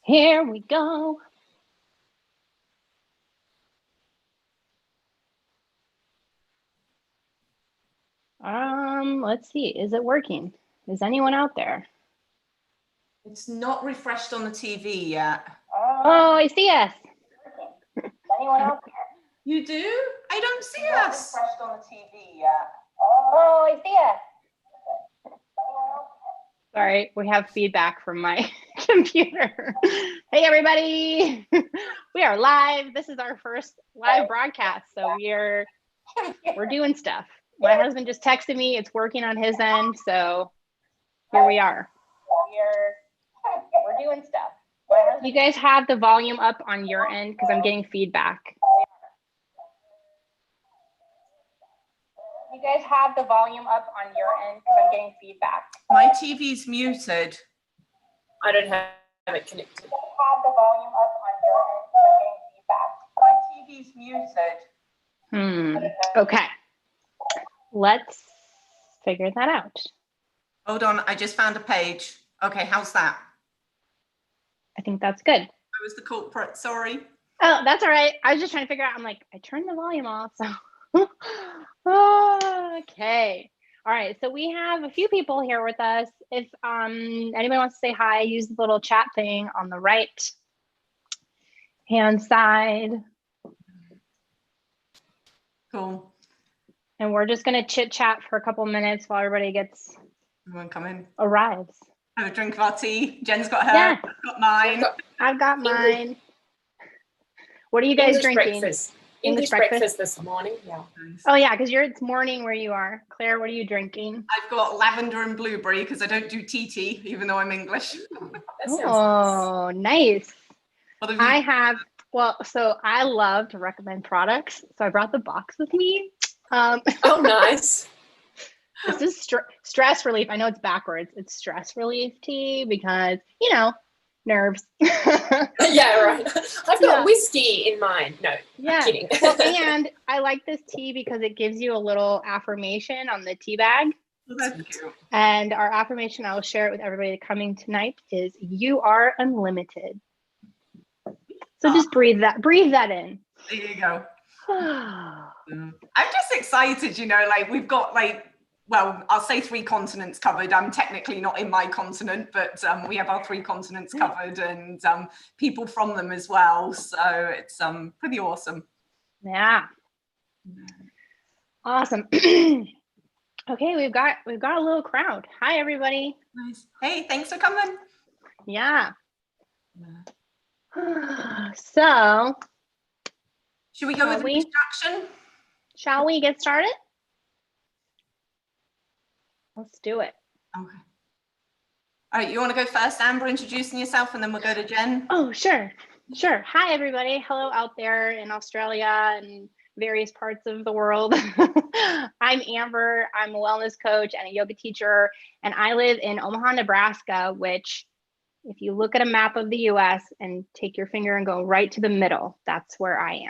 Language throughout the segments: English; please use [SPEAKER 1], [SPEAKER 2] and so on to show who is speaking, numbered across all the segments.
[SPEAKER 1] Here we go. Let's see. Is it working? Is anyone out there?
[SPEAKER 2] It's not refreshed on the TV yet.
[SPEAKER 1] Oh, I see us. Is anyone out there?
[SPEAKER 2] You do? I don't see us.
[SPEAKER 1] Refreshed on the TV yet. Oh, I see us. Sorry, we have feedback from my computer. Hey, everybody. We are live. This is our first live broadcast, so we're doing stuff. My husband just texted me. It's working on his end, so here we are. We're doing stuff. You guys have the volume up on your end because I'm getting feedback. You guys have the volume up on your end because I'm getting feedback.
[SPEAKER 2] My TV's muted.
[SPEAKER 3] I don't have it connected.
[SPEAKER 1] You guys have the volume up on your end because I'm getting feedback.
[SPEAKER 2] My TV's muted.
[SPEAKER 1] Okay. Let's figure that out.
[SPEAKER 2] Hold on, I just found a page. Okay, how's that?
[SPEAKER 1] I think that's good.
[SPEAKER 2] I was the culprit, sorry.
[SPEAKER 1] Oh, that's all right. I was just trying to figure out, I'm like, I turned the volume off, so. Okay. All right, so we have a few people here with us. If anybody wants to say hi, use the little chat thing on the right hand side.
[SPEAKER 2] Cool.
[SPEAKER 1] And we're just gonna chit chat for a couple minutes while everybody
[SPEAKER 2] Everyone come in.
[SPEAKER 1] arrives.
[SPEAKER 2] Have a drink of our tea. Jen's got her,
[SPEAKER 1] Yeah.
[SPEAKER 2] I've got mine.
[SPEAKER 1] I've got mine. What are you guys drinking?
[SPEAKER 3] English breakfast this morning, yeah.
[SPEAKER 1] Oh yeah, because it's morning where you are. Claire, what are you drinking?
[SPEAKER 2] I've got lavender and blueberry because I don't do tea, even though I'm English.
[SPEAKER 1] Oh, nice.
[SPEAKER 2] What have you?
[SPEAKER 1] I have, so I love to recommend products. So I brought the box with me.
[SPEAKER 3] Oh, nice.
[SPEAKER 1] This is stress relief. I know it's backwards. It's stress relief tea because, nerves.
[SPEAKER 3] Yeah, right. I've got whiskey in mine. No,
[SPEAKER 1] yeah.
[SPEAKER 3] I'm kidding.
[SPEAKER 1] Well, and I like this tea because it gives you a little affirmation on the tea bag.
[SPEAKER 2] Well, that's cute.
[SPEAKER 1] And our affirmation, I will share it with everybody coming tonight, is you are unlimited. So just breathe that in.
[SPEAKER 2] There you go. I'm just excited, we've got I'll say 3 continents covered. I'm technically not in my continent, but we have our 3 continents covered and people from them as well. So it's pretty awesome.
[SPEAKER 1] Yeah. Awesome. Okay, we've got a little crowd. Hi, everybody.
[SPEAKER 2] Nice. Hey, thanks for coming.
[SPEAKER 1] Yeah. So,
[SPEAKER 2] should we go with the introduction?
[SPEAKER 1] Shall we get started? Let's do it.
[SPEAKER 2] Okay. All right, you want to go first, Amber, introducing yourself, and then we'll go to Jen?
[SPEAKER 1] Oh, sure. Hi, everybody. Hello out there in Australia and various parts of the world. I'm Amber. I'm a wellness coach and a yoga teacher, and I live in Omaha, Nebraska, which, if you look at a map of the US and take your finger and go right to the middle, that's where I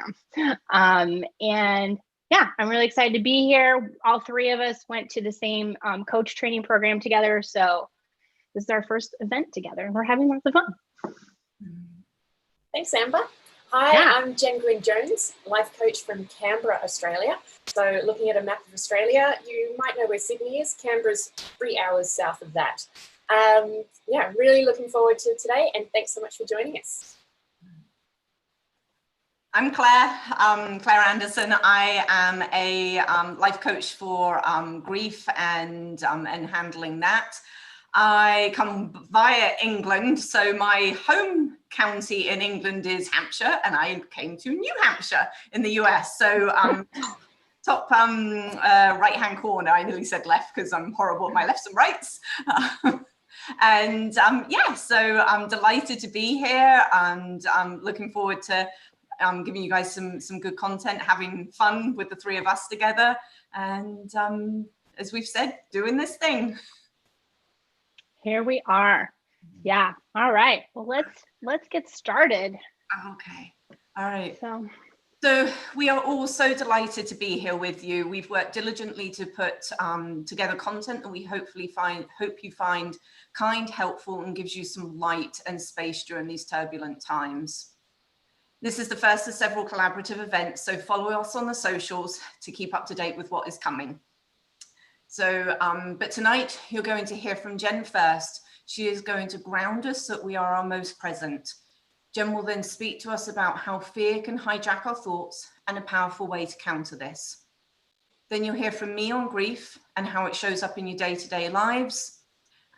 [SPEAKER 1] am. And yeah, I'm really excited to be here. All 3 of us went to the same coach training program together. So this is our first event together and we're having lots of fun.
[SPEAKER 3] Thanks, Amber. Hi, I'm Jen Gwynne-Jones, life coach from Canberra, Australia. So looking at a map of Australia, you might know where Sydney is. Canberra's 3 hours south of that. Yeah, really looking forward to today, and thanks so much for joining us.
[SPEAKER 2] I'm Claire, Claire Anderson. I am a life coach for grief and handling that. I come via England, so my home county in England is Hampshire, and I came to New Hampshire in the US. So top right-hand corner, I nearly said left because I'm horrible at my lefts and rights. And yeah, so I'm delighted to be here, and I'm looking forward to giving you guys some good content, having fun with the 3 of us together, and as we've said, doing this thing.
[SPEAKER 1] Here we are. Yeah. All right. Well, let's get started.
[SPEAKER 2] Okay. All right.
[SPEAKER 1] So
[SPEAKER 2] So we are all so delighted to be here with you. We've worked diligently to put together content that we hope you find kind, helpful, and gives you some light and space during these turbulent times. This is the first of several collaborative events, so follow us on the socials to keep up to date with what is coming. So, but tonight you're going to hear from Jen first. She is going to ground us so that we are our most present. Jen will then speak to us about how fear can hijack our thoughts and a powerful way to counter this. Then you'll hear from me on grief and how it shows up in your day-to-day lives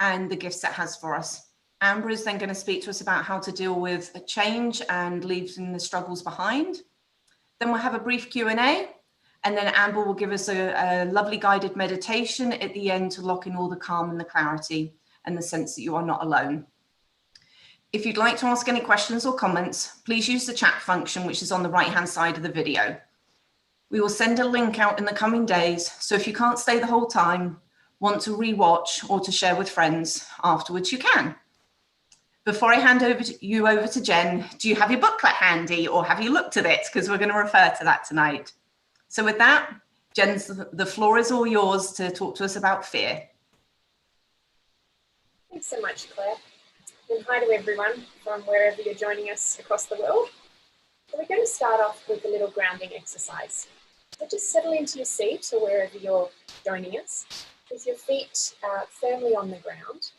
[SPEAKER 2] and the gifts it has for us. Amber is then going to speak to us about how to deal with a change and leaving the struggles behind. Then we'll have a brief Q&A, and then Amber will give us a lovely guided meditation at the end to lock in all the calm and the clarity and the sense that you are not alone. If you'd like to ask any questions or comments, please use the chat function, which is on the right-hand side of the video. We will send a link out in the coming days, so if you can't stay the whole time, want to rewatch or to share with friends afterwards, you can. Before I hand you over to Jen, do you have your booklet handy or have you looked at it? Because we're going to refer to that tonight. So with that, Jen, the floor is all yours to talk to us about fear.
[SPEAKER 3] Thanks so much, Claire. And hi to everyone from wherever you're joining us across the world. So we're going to start off with a little grounding exercise. So just settle into your seat or wherever you're joining us with your feet firmly on the ground.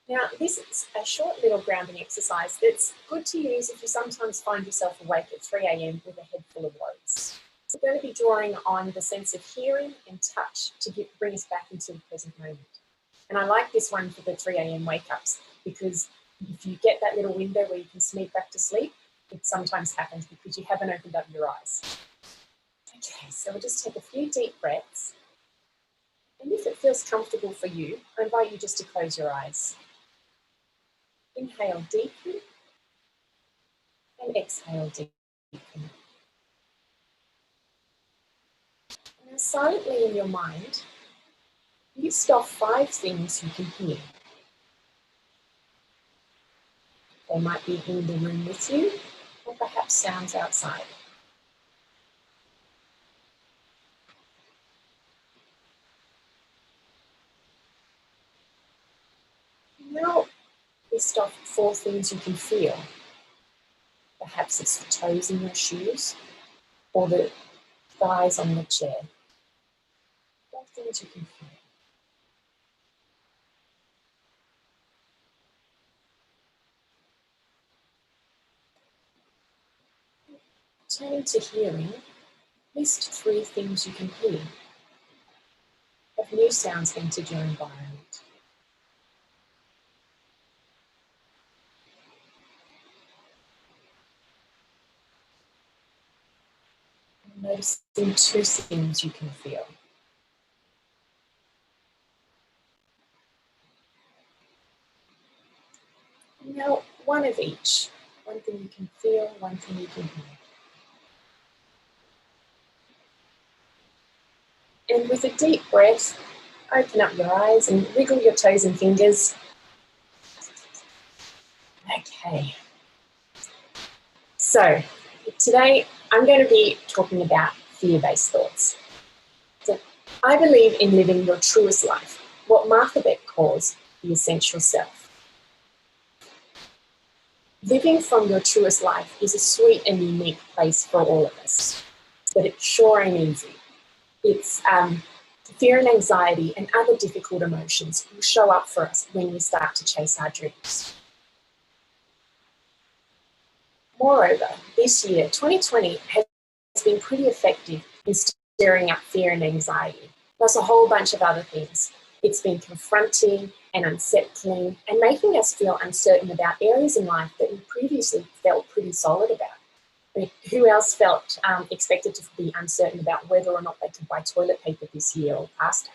[SPEAKER 3] Now, this is a short little grounding exercise that's good to use if you sometimes find yourself awake at 3 a.m. with a head full of worries. So we're going to be drawing on the sense of hearing and touch to bring us back into the present moment. And I like this one for the 3 a.m. wake-ups because if you get that little window where you can sneak back to sleep, it sometimes happens because you haven't opened up your eyes. Okay, so we'll just take a few deep breaths. And if it feels comfortable for you, I invite you just to close your eyes. Inhale deeply and exhale deeply. Now, silently in your mind, list off 5 things you can hear. They might be in the room with you, or perhaps sounds outside. Now, list off 4 things you can feel. Perhaps it's the toes in your shoes, or the thighs on the chair. 4 things you can feel. Turning to hearing, list 3 things you can hear. Have new sounds entered your environment? Noticing 2 things you can feel. Now, 1 of each. 1 thing you can feel, 1 thing you can hear. And with a deep breath, open up your eyes and wiggle your toes and fingers. Okay. So, today I'm going to be talking about fear-based thoughts. So, I believe in living your truest life, what Martha Beck calls the essential self. Living from your truest life is a sweet and unique place for all of us, but it sure ain't easy. It's fear and anxiety and other difficult emotions will show up for us when we start to chase our dreams. Moreover, this year, 2020, has been pretty effective in stirring up fear and anxiety, plus a whole bunch of other things. It's been confronting and unsettling and making us feel uncertain about areas in life that we previously felt pretty solid about. I mean, who else felt expected to be uncertain about whether or not they could buy toilet paper this year or pasta?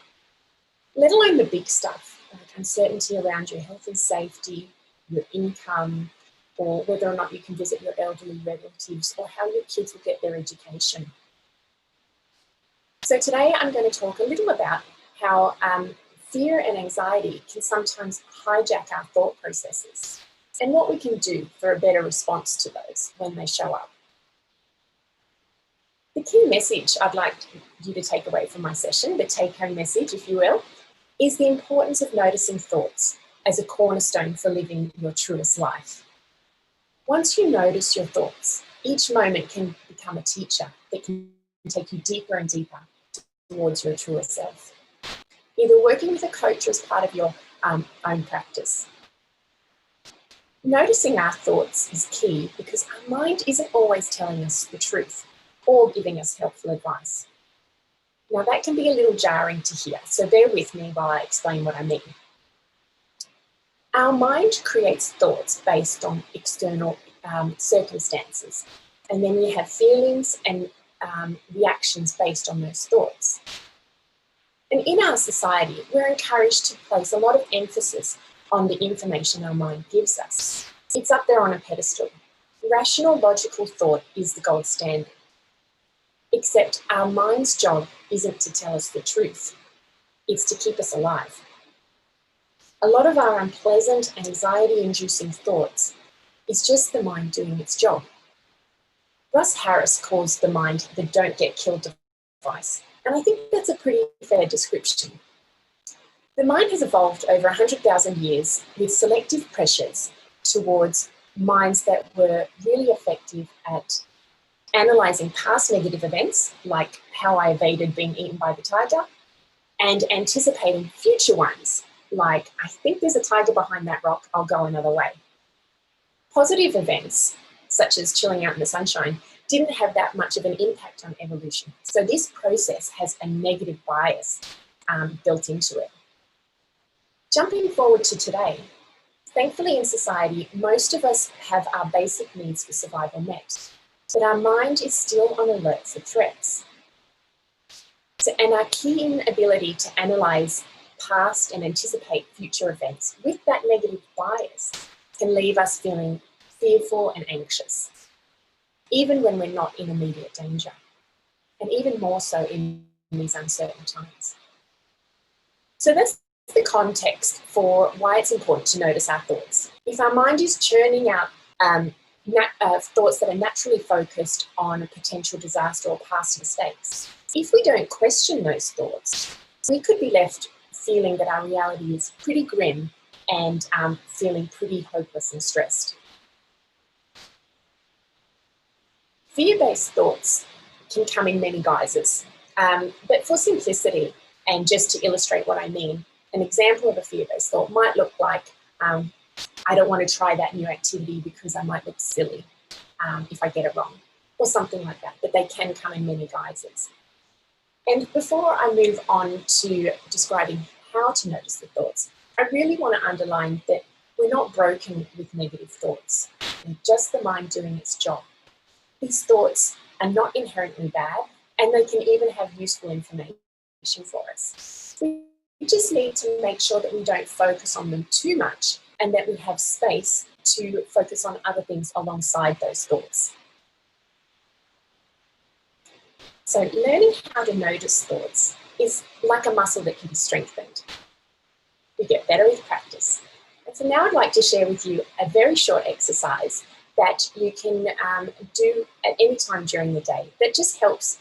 [SPEAKER 3] Let alone the big stuff, like uncertainty around your health and safety, your income, or whether or not you can visit your elderly relatives, or how your kids will get their education. So today I'm going to talk a little about how fear and anxiety can sometimes hijack our thought processes and what we can do for a better response to those when they show up. The key message I'd like you to take away from my session, the take-home message, if you will, is the importance of noticing thoughts as a cornerstone for living your truest life. Once you notice your thoughts, each moment can become a teacher that can take you deeper and deeper towards your truest self. Either working with a coach or as part of your own practice. Noticing our thoughts is key because our mind isn't always telling us the truth or giving us helpful advice. Now that can be a little jarring to hear, so bear with me while I explain what I mean. Our mind creates thoughts based on external circumstances, and then you have feelings and reactions based on those thoughts. And in our society, we're encouraged to place a lot of emphasis on the information our mind gives us. It's up there on a pedestal. Rational, logical thought is the gold standard. Except our mind's job isn't to tell us the truth. It's to keep us alive. A lot of our unpleasant, anxiety-inducing thoughts is just the mind doing its job. Russ Harris calls the mind the don't get killed device, and I think that's a pretty fair description. The mind has evolved over 100,000 years with selective pressures towards minds that were really effective at analysing past negative events, like how I evaded being eaten by the tiger, and anticipating future ones, like I think there's a tiger behind that rock, I'll go another way. Positive events, such as chilling out in the sunshine, didn't have that much of an impact on evolution. So this process has a negative bias built into it. Jumping forward to today, thankfully in society, most of us have our basic needs for survival met, but our mind is still on alert for threats. And our keen ability to analyse past and anticipate future events with that negative bias can leave us feeling fearful and anxious, even when we're not in immediate danger, and even more so in these uncertain times. So that's the context for why it's important to notice our thoughts. If our mind is churning out thoughts that are naturally focused on a potential disaster or past mistakes, if we don't question those thoughts, we could be left feeling that our reality is pretty grim and feeling pretty hopeless and stressed. Fear-based thoughts can come in many guises, but for simplicity and just to illustrate what I mean, an example of a fear-based thought might look like, I don't want to try that new activity because I might look silly if I get it wrong, or something like that, but they can come in many guises. And before I move on to describing how to notice the thoughts, I really want to underline that we're not broken with negative thoughts. They're just the mind doing its job. These thoughts are not inherently bad, and they can even have useful information for us. We just need to make sure that we don't focus on them too much and that we have space to focus on other things alongside those thoughts. So learning how to notice thoughts is like a muscle that can be strengthened. We get better with practice. And so now I'd like to share with you a very short exercise that you can do at any time during the day that just helps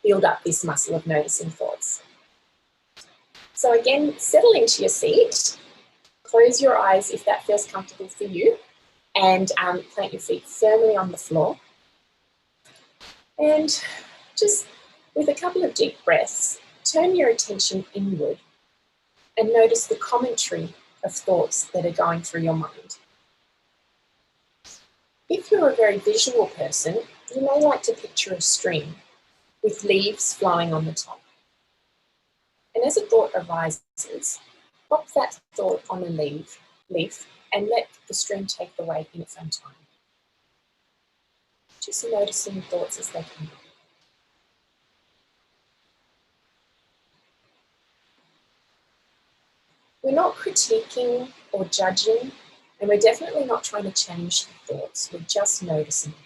[SPEAKER 3] build up this muscle of noticing thoughts. So again, settle into your seat, close your eyes if that feels comfortable for you, and plant your feet firmly on the floor. And just with a couple of deep breaths, turn your attention inward and notice the commentary of thoughts that are going through your mind. If you're a very visual person, you may like to picture a stream with leaves flowing on the top. And as a thought arises, pop that thought on a leaf and let the stream take the way in its own time. Just noticing thoughts as they come up. We're not critiquing or judging, and we're definitely not trying to change the thoughts. We're just noticing them.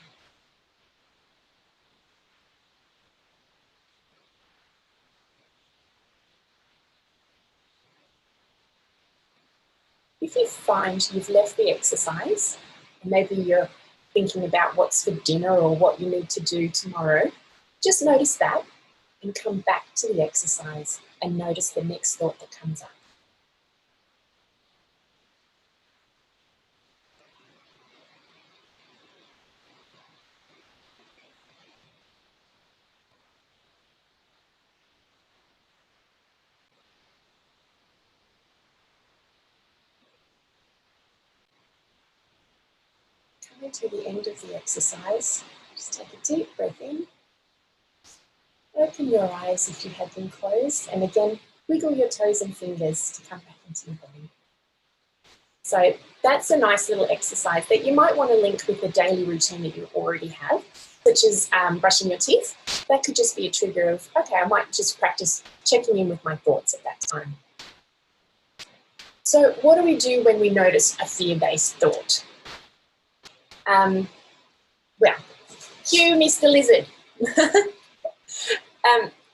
[SPEAKER 3] If you find you've left the exercise, and maybe you're thinking about what's for dinner or what you need to do tomorrow, Just notice that and come back to the exercise and notice the next thought that comes up. Coming to the end of the exercise, just take a deep breath in. Open your eyes if you had them closed, and again, wiggle your toes and fingers to come back into your body. So that's a nice little exercise that you might want to link with the daily routine that you already have, such as brushing your teeth. That could just be a trigger of, okay, I might just practice checking in with my thoughts at that time. So what do we do when we notice a fear-based thought? Well, cue Mr. Lizard.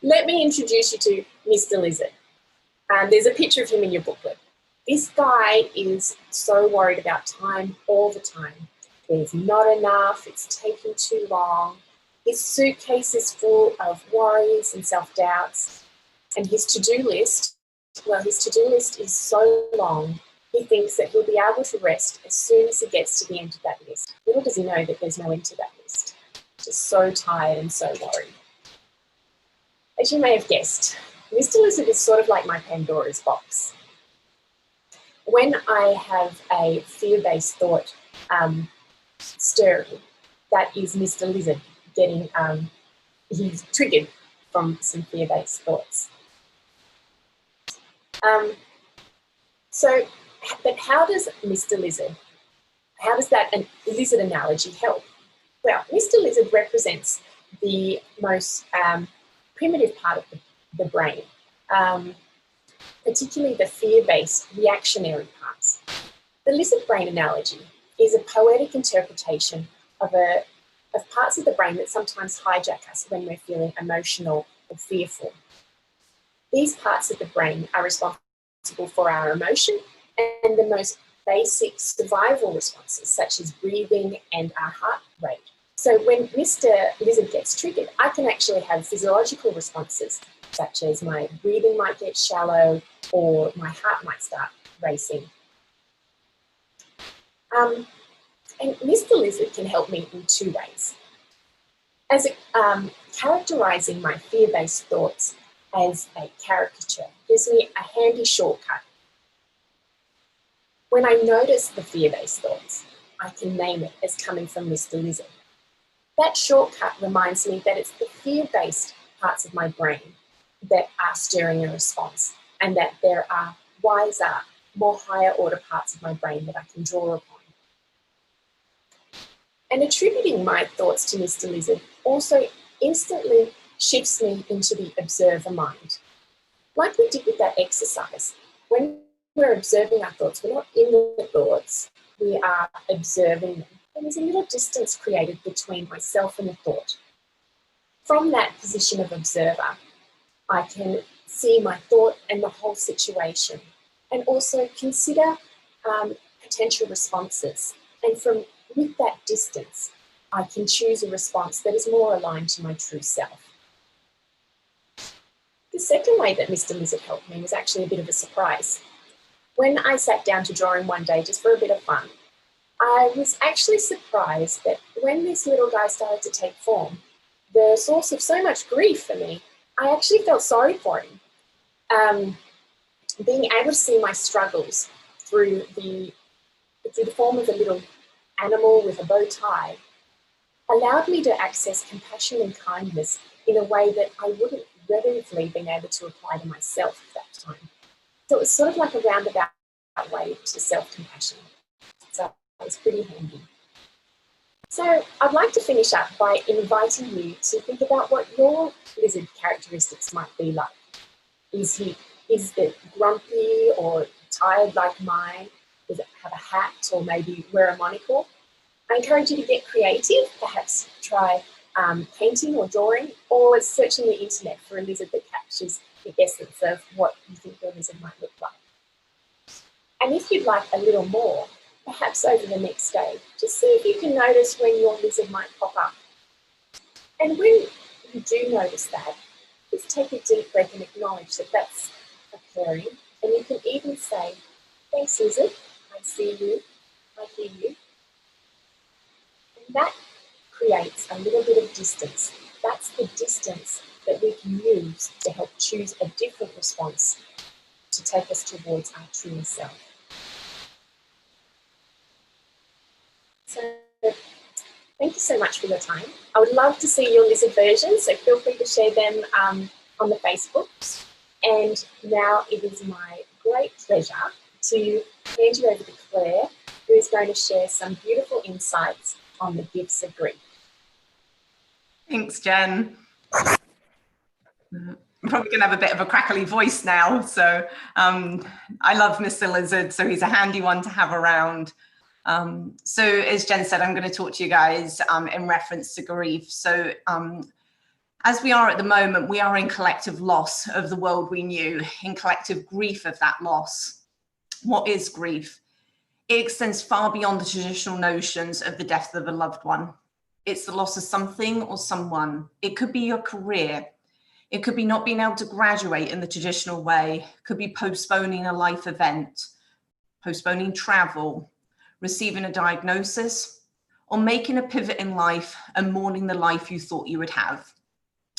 [SPEAKER 3] Let me introduce you to Mr. Lizard. There's a picture of him in your booklet. This guy is so worried about time all the time. There's not enough, it's taking too long. His suitcase is full of worries and self-doubts. And his to-do list, well, his to-do list is so long, he thinks that he'll be able to rest as soon as he gets to the end of that list. Little does he know that there's no end to that list. Just so tired and so worried. As you may have guessed, Mr. Lizard is sort of like my Pandora's box. When I have a fear-based thought stirring, that is Mr. Lizard getting, he's triggered from some fear-based thoughts. But how does Mr. Lizard, how does that lizard analogy help? Well, Mr. Lizard represents the most primitive part of the brain, particularly the fear-based reactionary parts. The lizard brain analogy is a poetic interpretation of parts of the brain that sometimes hijack us when we're feeling emotional or fearful. These parts of the brain are responsible for our emotion and the most basic survival responses, such as breathing and our heart rate. So when Mr. Lizard gets triggered, I can actually have physiological responses, such as my breathing might get shallow or my heart might start racing. And Mr. Lizard can help me in two ways. As characterizing my fear-based thoughts as a caricature gives me a handy shortcut. When I notice the fear-based thoughts, I can name it as coming from Mr. Lizard. That shortcut reminds me that it's the fear-based parts of my brain that are stirring a response, and that there are wiser, more higher order parts of my brain that I can draw upon. And attributing my thoughts to Mr. Lizard also instantly shifts me into the observer mind. Like we did with that exercise, when we're observing our thoughts, we're not in the thoughts, we are observing them. And there's a little distance created between myself and the thought. From that position of observer, I can see my thought and the whole situation, and also consider potential responses. And with that distance, I can choose a response that is more aligned to my true self. The second way that Mr. Lizard helped me was actually a bit of a surprise. When I sat down to drawing one day just for a bit of fun, I was actually surprised that when this little guy started to take form, the source of so much grief for me, I actually felt sorry for him. Being able to see my struggles through the form of a little animal with a bow tie allowed me to access compassion and kindness in a way that I wouldn't readily been able to apply to myself at that time. So it was sort of like a roundabout way to self-compassion. So it was pretty handy. So I'd like to finish up by inviting you to think about what your lizard characteristics might be like. Is it grumpy or tired like mine? Does it have a hat or maybe wear a monocle? I encourage you to get creative, perhaps try painting or drawing, or searching the internet for a lizard that captures the essence of what you think your lizard might look like. And if you'd like a little more, perhaps over the next day, just see if you can notice when your lizard might pop up. And when you do notice that, just take a deep breath and acknowledge that that's occurring. And you can even say, thanks, Lizard. I see you. I hear you. And that creates a little bit of distance. That's the distance that we can use to help choose a different response to take us towards our true self. So thank you so much for your time. I would love to see your lizard versions, so feel free to share them on the Facebooks. And now it is my great pleasure to hand you over to Claire, who is going to share some beautiful insights on the gifts of grief.
[SPEAKER 2] Thanks, Jen. I'm probably going to have a bit of a crackly voice now. So I love Mr. Lizard, so he's a handy one to have around. So as Jen said, I'm going to talk to you guys in reference to grief. So as we are at the moment, we are in collective loss of the world we knew, in collective grief of that loss. What is grief? It extends far beyond the traditional notions of the death of a loved one. It's the loss of something or someone. It could be your career. It could be not being able to graduate in the traditional way. It could be postponing a life event, postponing travel, receiving a diagnosis, or making a pivot in life and mourning the life you thought you would have.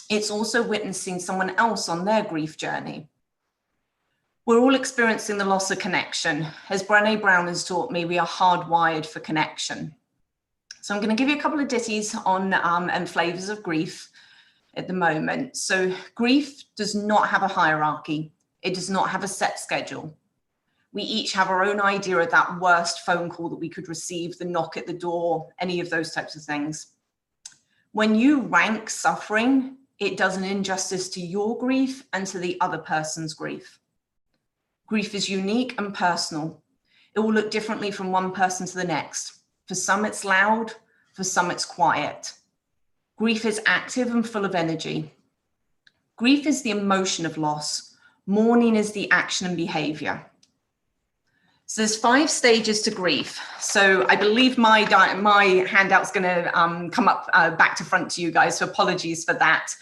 [SPEAKER 2] It's also witnessing someone else on their grief journey. We're all experiencing the loss of connection. As Brené Brown has taught me, we are hardwired for connection. So I'm going to give you a couple of ditties on and flavors of grief at the moment. So grief does not have a hierarchy. It does not have a set schedule. We each have our own idea of that worst phone call that we could receive, the knock at the door, any of those types of things. When you rank suffering, it does an injustice to your grief and to the other person's grief. Grief is unique and personal. It will look differently from one person to the next. For some, it's loud. For some, it's quiet. Grief is active and full of energy. Grief is the emotion of loss. Mourning is the action and behavior. So there's 5 stages to grief. So I believe my handout's going to come up back to front to you guys, so apologies for that.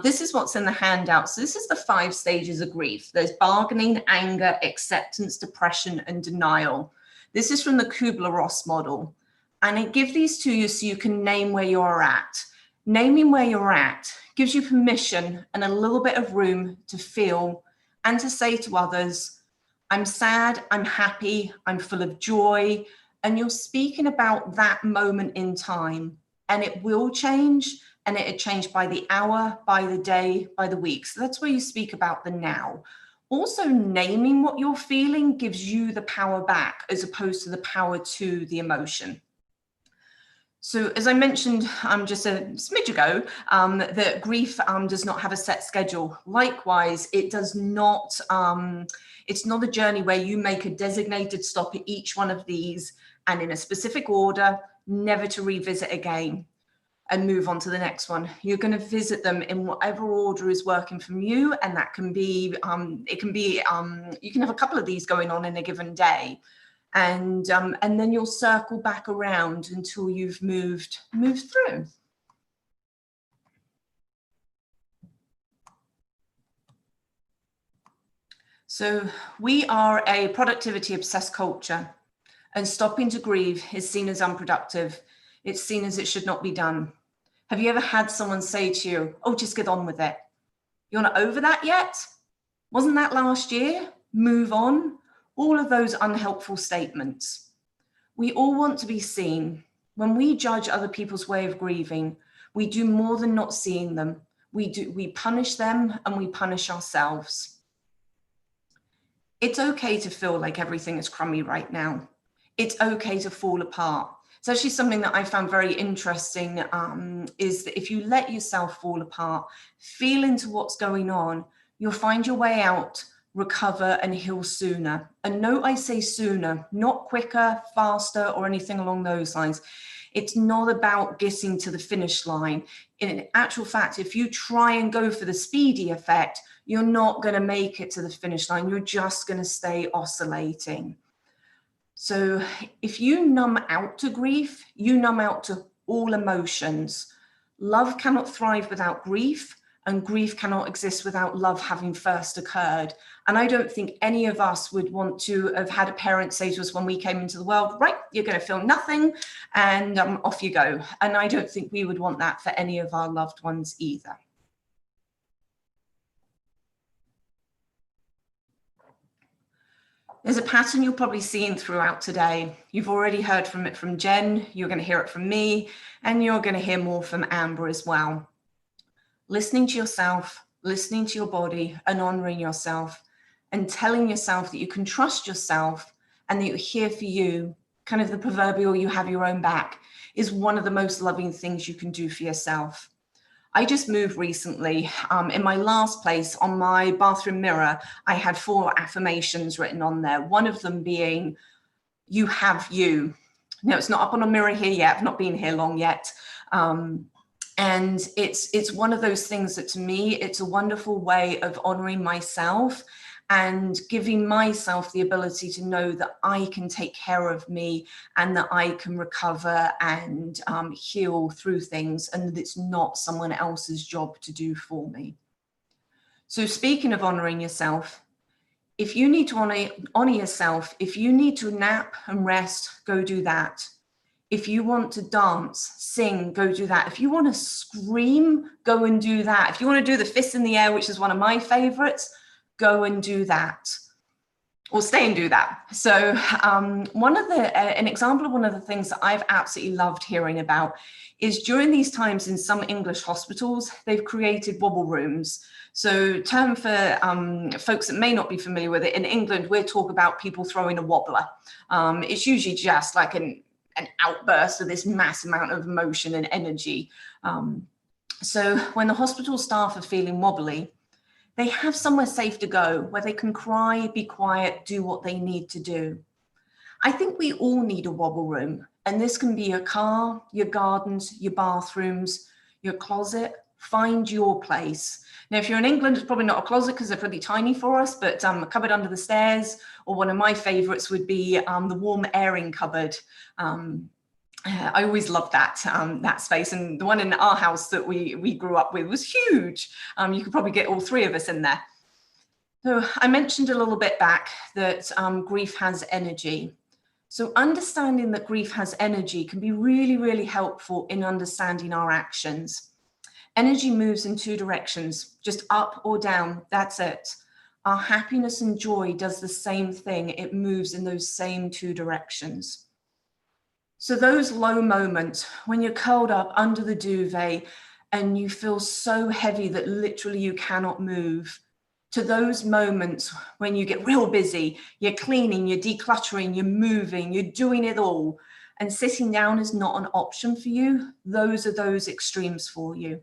[SPEAKER 2] This is what's in the handout. So this is the 5 stages of grief. There's bargaining, anger, acceptance, depression, and denial. This is from the Kubler-Ross model. And I give these to you so you can name where you're at. Naming where you're at gives you permission and a little bit of room to feel and to say to others, I'm sad, I'm happy, I'm full of joy. And you're speaking about that moment in time, and it will change, and it'll change by the hour, by the day, by the week. So that's where you speak about the now. Also, naming what you're feeling gives you the power back as opposed to the power to the emotion. So as I mentioned just a smidge ago, that grief does not have a set schedule. Likewise, it does not, it's not a journey where you make a designated stop at each one of these and in a specific order, never to revisit again and move on to the next one. You're going to visit them in whatever order is working from you. And that can be, you can have a couple of these going on in a given day. And then you'll circle back around until you've moved through. So we are a productivity obsessed culture, and stopping to grieve is seen as unproductive. It's seen as it should not be done. Have you ever had someone say to you, oh, just get on with it? You're not over that yet? Wasn't that last year? Move on. All of those unhelpful statements. We all want to be seen. When we judge other people's way of grieving, we do more than not seeing them. We punish them and we punish ourselves. It's okay to feel like everything is crummy right now. It's okay to fall apart. It's actually something that I found very interesting, is that if you let yourself fall apart, feel into what's going on, you'll find your way out, recover and heal sooner. And note I say sooner, not quicker, faster, or anything along those lines. It's not about getting to the finish line. In actual fact, if you try and go for the speedy effect, you're not going to make it to the finish line. You're just going to stay oscillating. So if you numb out to grief, you numb out to all emotions. Love cannot thrive without grief, and grief cannot exist without love having first occurred. And I don't think any of us would want to have had a parent say to us when we came into the world, right, you're going to feel nothing and off you go. And I don't think we would want that for any of our loved ones either. There's a pattern you're probably seeing throughout today. You've already heard from it from Jen, you're going to hear it from me, and you're going to hear more from Amber as well. Listening to yourself, listening to your body, and honoring yourself, and telling yourself that you can trust yourself and that you're here for you, kind of the proverbial you have your own back, is one of the most loving things you can do for yourself. I just moved recently. In my last place, on my bathroom mirror, I had 4 affirmations written on there. One of them being, you have you. Now, it's not up on a mirror here yet. I've not been here long yet. And it's one of those things that, to me, it's a wonderful way of honoring myself and giving myself the ability to know that I can take care of me and that I can recover and heal through things, and that it's not someone else's job to do for me. So speaking of honoring yourself, if you need to honor yourself, if you need to nap and rest, go do that. If you want to dance, sing, go do that. If you want to scream, go and do that. If you want to do the fists in the air, which is one of my favorites, go and do that, or stay and do that. So an example of one of the things that I've absolutely loved hearing about is during these times in some English hospitals, they've created wobble rooms. So term for folks that may not be familiar with it, in England, we talk about people throwing a wobbler. It's usually just like an outburst of this mass amount of emotion and energy. So when the hospital staff are feeling wobbly, they have somewhere safe to go where they can cry, be quiet, do what they need to do. I think we all need a wobble room, and this can be your car, your gardens, your bathrooms, your closet. Find your place. Now, if you're in England, it's probably not a closet because they're pretty tiny for us, but a cupboard under the stairs, or one of my favorites would be the warm airing cupboard. I always loved that space, and the one in our house that we grew up with was huge. You could probably get all 3 of us in there. So I mentioned a little bit back that grief has energy. So understanding that grief has energy can be really, really helpful in understanding our actions. Energy moves in 2 directions, just up or down, that's it. Our happiness and joy does the same thing. It moves in those same 2 directions. So those low moments when you're curled up under the duvet and you feel so heavy that literally you cannot move, to those moments when you get real busy, you're cleaning, you're decluttering, you're moving, you're doing it all, and sitting down is not an option for you, those are those extremes for you.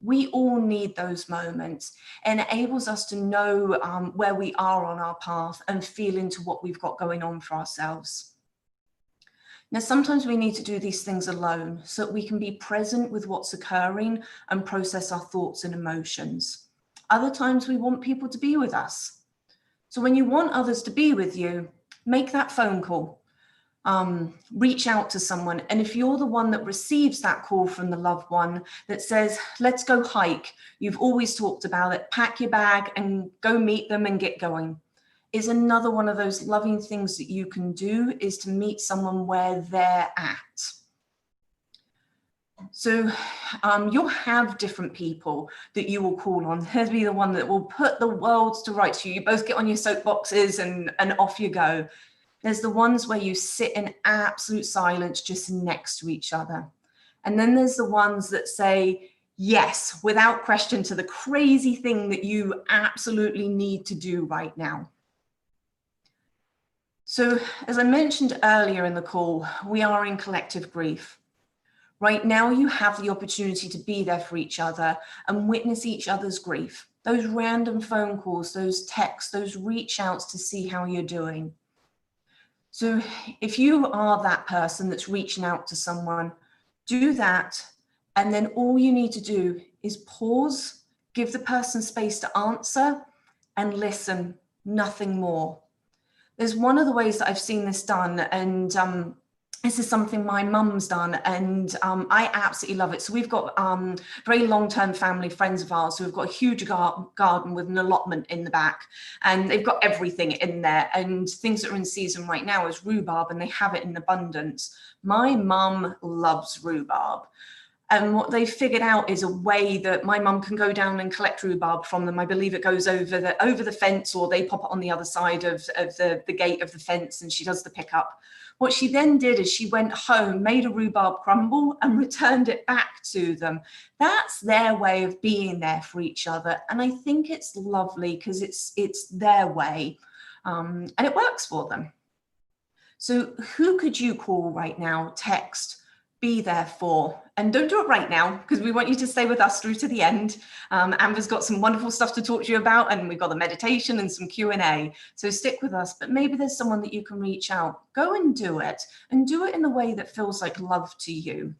[SPEAKER 2] We all need those moments. It enables us to know where we are on our path and feel into what we've got going on for ourselves. Now, sometimes we need to do these things alone so that we can be present with what's occurring and process our thoughts and emotions. Other times we want people to be with us. So when you want others to be with you, make that phone call. Reach out to someone. And if you're the one that receives that call from the loved one that says, let's go hike, you've always talked about it, pack your bag and go meet them and get going, is another one of those loving things that you can do, is to meet someone where they're at. So you'll have different people that you will call on. Here'll be the one that will put the world to rights for you. You both get on your soapboxes and off you go. There's the ones where you sit in absolute silence just next to each other. And then there's the ones that say yes, without question, to the crazy thing that you absolutely need to do right now. So as I mentioned earlier in the call, we are in collective grief. Right now, you have the opportunity to be there for each other and witness each other's grief. Those random phone calls, those texts, those reach outs to see how you're doing. So if you are that person that's reaching out to someone, do that. And then all you need to do is pause, give the person space to answer, and listen, nothing more. There's one of the ways that I've seen this done, and this is something my mum's done, and I absolutely love it. So we've got very long-term family friends of ours who have got a huge garden with an allotment in the back, and they've got everything in there, and things that are in season right now is rhubarb, and they have it in abundance. My mum loves rhubarb. And what they've figured out is a way that my mum can go down and collect rhubarb from them. I believe it goes over the fence, or they pop it on the other side of the gate of the fence, and she does the pickup. What she then did is she went home, made a rhubarb crumble, and returned it back to them. That's their way of being there for each other. And I think it's lovely because it's their way, and it works for them. So who could you call right now, text, be there for? And don't do it right now, because we want you to stay with us through to the end. Amber's got some wonderful stuff to talk to you about, and we've got the meditation and some Q&A. So stick with us, but maybe there's someone that you can reach out. Go and do it in a way that feels like love to you.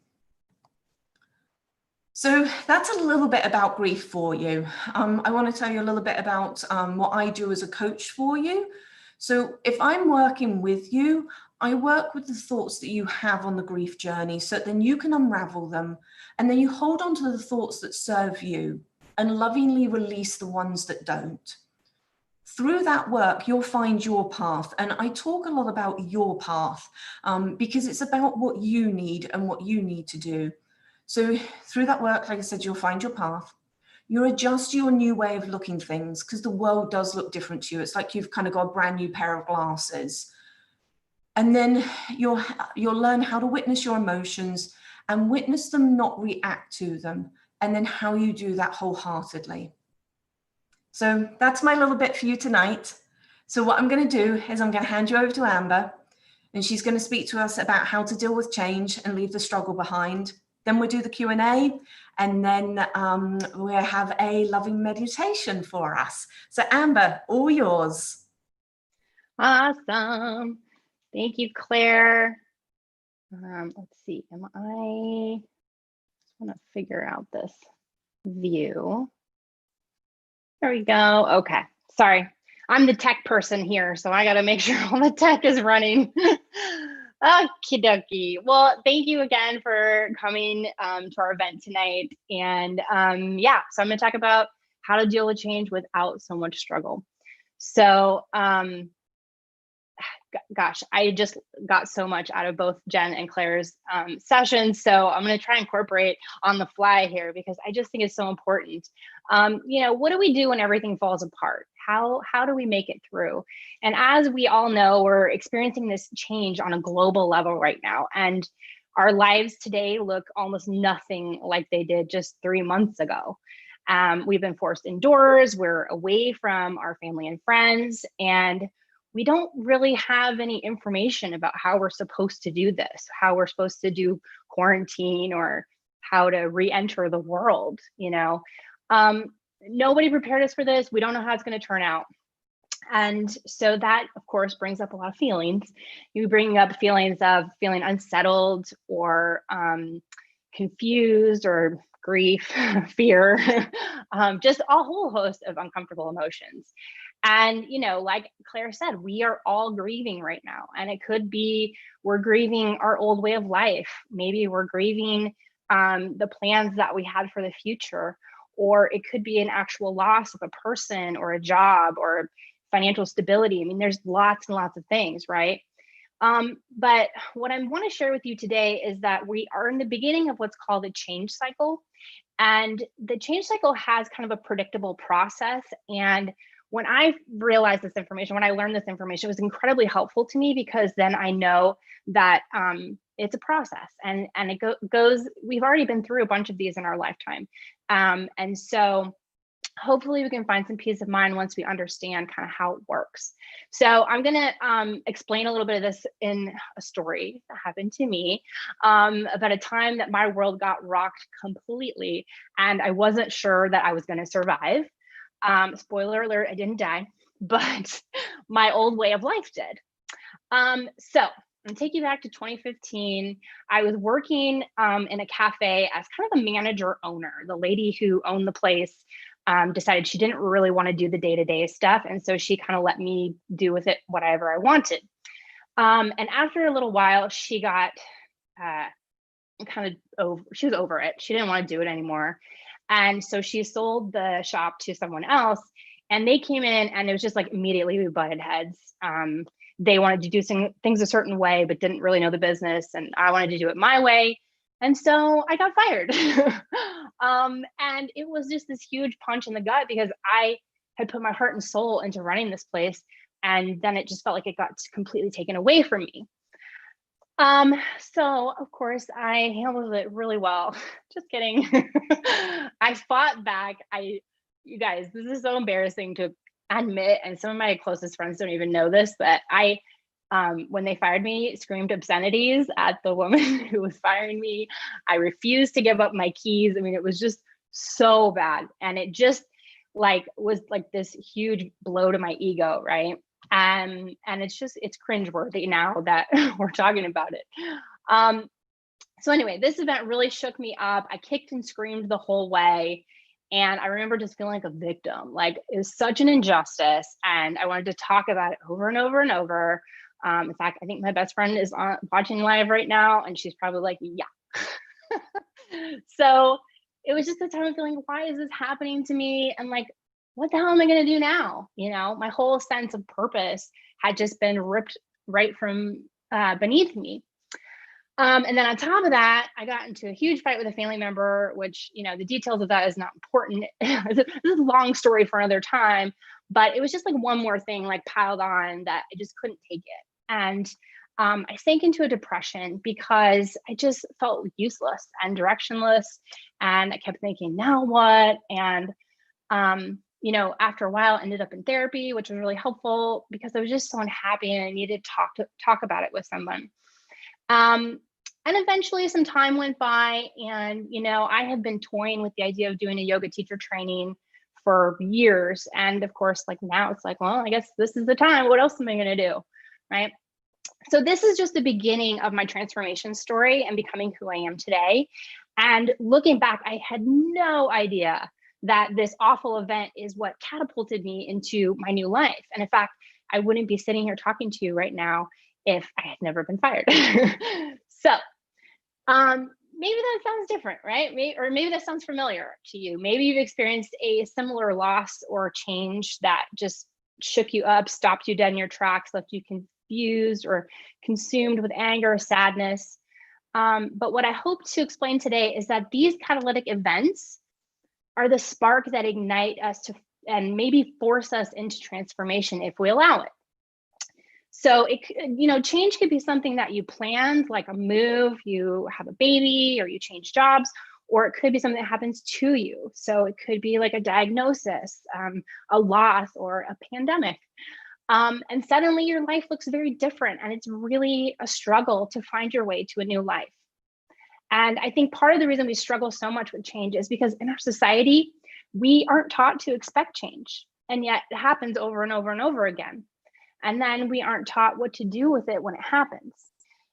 [SPEAKER 2] So that's a little bit about grief for you. I want to tell you a little bit about what I do as a coach for you. So if I'm working with you, I work with the thoughts that you have on the grief journey, so then you can unravel them, and then you hold on to the thoughts that serve you and lovingly release the ones that don't. Through that work, you'll find your path. And I talk a lot about your path because it's about what you need and what you need to do. So through that work, like I said, you'll find your path. You adjust your new way of looking things, because the world does look different to you. It's like you've kind of got a brand new pair of glasses. And then you'll learn how to witness your emotions and witness them, not react to them. And then how you do that wholeheartedly. So that's my little bit for you tonight. So what I'm going to do is I'm going to hand you over to Amber, and she's going to speak to us about how to deal with change and leave the struggle behind. Then we'll do the Q&A, and then we'll have a loving meditation for us. So Amber, all yours.
[SPEAKER 1] Awesome. Thank you, Claire. Let's see, I just want to figure out this view. There we go. Okay, sorry. I'm the tech person here, so I got to make sure all the tech is running. Okie dokie. Well, thank you again for coming to our event tonight. And yeah, so I'm going to talk about how to deal with change without so much struggle. So gosh, I just got so much out of both Jen and Claire's sessions. So I'm going to try and incorporate on the fly here, because I just think it's so important. You know, what do we do when everything falls apart? How do we make it through? And as we all know, we're experiencing this change on a global level right now. And our lives today look almost nothing like they did just 3 months ago. We've been forced indoors, we're away from our family and friends, and we don't really have any information about how we're supposed to do this, how we're supposed to do quarantine, or how to re-enter the world, you know. Nobody prepared us for this. We don't know how it's going to turn out. And so that, of course, brings up a lot of feelings. You bring up feelings of feeling unsettled, or confused, or grief, fear, just a whole host of uncomfortable emotions. And, you know, like Claire said, we are all grieving right now. And it could be we're grieving our old way of life. Maybe we're grieving the plans that we had for the future, or it could be an actual loss of a person or a job or financial stability. I mean, there's lots and lots of things, right? But what I want to share with you today is that we are in the beginning of what's called a change cycle. And the change cycle has kind of a predictable process. And when I realized this information, when I learned this information, it was incredibly helpful to me, because then I know that it's a process, and it goes, we've already been through a bunch of these in our lifetime. And so hopefully we can find some peace of mind once we understand kind of how it works. So I'm going to explain a little bit of this in a story that happened to me about a time that my world got rocked completely, and I wasn't sure that I was going to survive. Spoiler alert, I didn't die, but my old way of life did. So I'm taking you back to 2015. I was working in a cafe as kind of the manager owner. The lady who owned the place decided she didn't really want to do the day-to-day stuff. And so she kind of let me do with it whatever I wanted. And after a little while, she got she was over it. She didn't want to do it anymore. And so she sold the shop to someone else, and they came in, and it was just like immediately we butted heads. They wanted to do things a certain way, but didn't really know the business. And I wanted to do it my way. And so I got fired. And it was just this huge punch in the gut because I had put my heart and soul into running this place. And then it just felt like it got completely taken away from me. So of course I handled it really well. Just kidding. I fought back. You guys, this is so embarrassing to admit, and some of my closest friends don't even know this, but I, when they fired me, screamed obscenities at the woman who was firing me. I refused to give up my keys. I mean, it was just so bad. And it just was like this huge blow to my ego, right? And it's cringeworthy now that we're talking about it. So anyway, this event really shook me up. I kicked and screamed the whole way. And I remember just feeling like a victim. Like, it was such an injustice. And I wanted to talk about it over and over and over. In fact, I think my best friend is watching live right now, and she's probably like, yeah. So it was just a time of feeling, why is this happening to me? And like, what the hell am I going to do now? You know, my whole sense of purpose had just been ripped right from beneath me. And then on top of that, I got into a huge fight with a family member, which, you know, the details of that is not important. This is a long story for another time, but it was just like one more thing like piled on that I just couldn't take it. And I sank into a depression because I just felt useless and directionless. And I kept thinking, now what? And you know, after a while, I ended up in therapy, which was really helpful because I was just so unhappy and I needed to talk about it with someone. And eventually some time went by, and, you know, I had been toying with the idea of doing a yoga teacher training for years. And of course, like now it's like, well, I guess this is the time. What else am I going to do? Right. So this is just the beginning of my transformation story and becoming who I am today. And looking back, I had no idea that this awful event is what catapulted me into my new life. And in fact, I wouldn't be sitting here talking to you right now if I had never been fired. So maybe that sounds different, right? Maybe that sounds familiar to you. Maybe you've experienced a similar loss or change that just shook you up, stopped you dead in your tracks, left you confused or consumed with anger or sadness. But what I hope to explain today is that these catalytic events are the spark that ignite us to and maybe force us into transformation if we allow it. So change could be something that you planned, like a move, you have a baby, or you change jobs, or it could be something that happens to you. So it could be like a diagnosis, a loss, or a pandemic. And suddenly your life looks very different, and it's really a struggle to find your way to a new life. And I think part of the reason we struggle so much with change is because in our society, we aren't taught to expect change. And yet it happens over and over and over again. And then we aren't taught what to do with it when it happens.